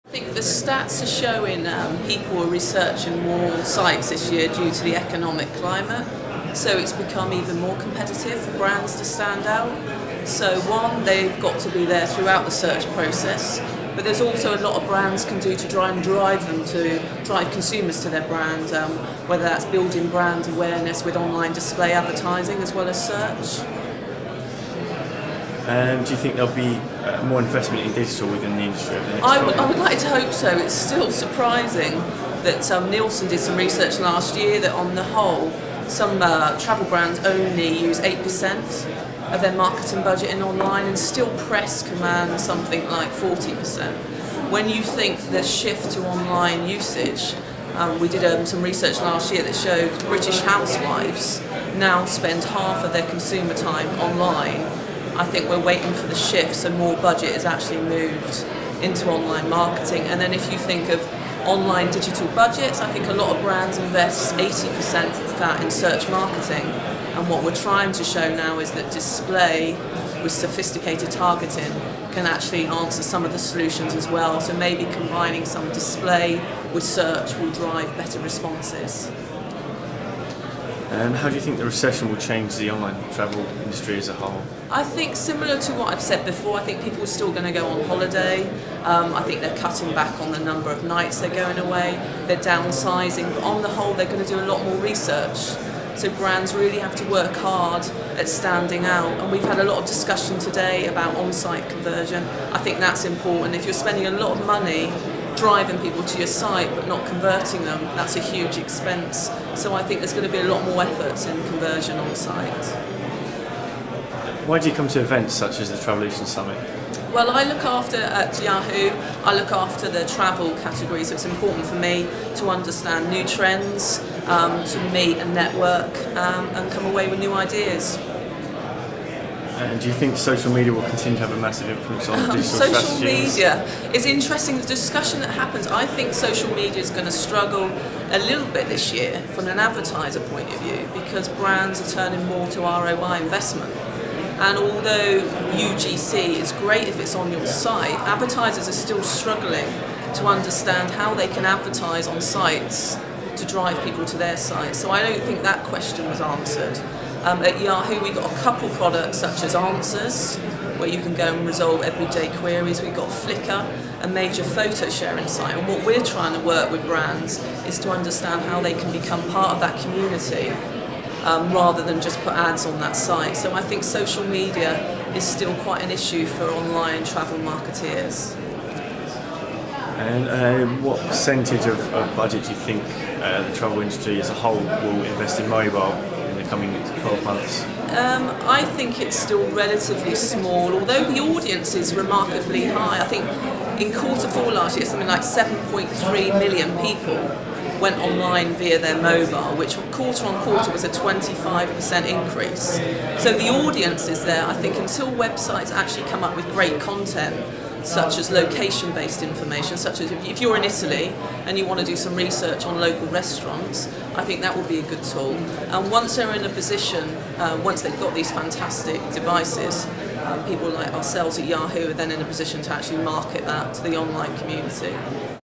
I think the stats are showing people are researching more sites this year due to the economic climate. So it's become even more competitive for brands to stand out. So one, they've got to be there throughout the search process, but there's also a lot of brands can do to try and drive consumers to their brand, whether that's building brand awareness with online display advertising as well as search. Do you think there'll be more investment in digital within the industry over the next I would like to hope so. It's still surprising that Nielsen did some research last year that on the whole, some travel brands only use 8% of their marketing budget in online, and still press commands something like 40%. When you think the shift to online usage, we did some research last year that showed British housewives now spend half of their consumer time online. I think we're waiting for the shift, so more budget is actually moved into online marketing. And then if you think of online digital budgets, I think a lot of brands invest 80% of that in search marketing. And what we're trying to show now is that display with sophisticated targeting can actually answer some of the solutions as well. So maybe combining some display with search will drive better responses. How do you think the recession will change the online travel industry as a whole? I think similar to what I've said before, I think people are still going to go on holiday. I think they're cutting back on the number of nights they're going away. They're downsizing, but on the whole they're going to do a lot more research. So brands really have to work hard at standing out. And we've had a lot of discussion today about on-site conversion. I think that's important. If you're spending a lot of money driving people to your site but not converting them, that's a huge expense. So I think there's going to be a lot more efforts in conversion on site. Why do you come to events such as the Travolution Summit? Well, I look after, at Yahoo, I look after the travel category, so it's important for me to understand new trends, to meet and network, and come away with new ideas. And do you think social media will continue to have a massive influence on digital strategies? Social media is interesting. The discussion that happens, I think social media is going to struggle a little bit this year from an advertiser point of view, because brands are turning more to ROI investment. And although UGC is great if it's on your site, advertisers are still struggling to understand how they can advertise on sites to drive people to their site. So I don't think that question was answered. At Yahoo we've got a couple products such as Answers, where you can go and resolve everyday queries. We've got Flickr, a major photo sharing site, and what we're trying to work with brands is to understand how they can become part of that community rather than just put ads on that site. So I think social media is still quite an issue for online travel marketeers. And what percentage of budget do you think the travel industry as a whole will invest in mobile in the coming 12 months? I think it's still relatively small, although the audience is remarkably high. I think in Q4 last year, something like 7.3 million people went online via their mobile, which quarter on quarter was a 25% increase. So the audience is there. I think until websites actually come up with great content, such as location-based information, such as if you're in Italy and you want to do some research on local restaurants, I think that would be a good tool. And once they're in a position, once they've got these fantastic devices, people like ourselves at Yahoo are then in a position to actually market that to the online community.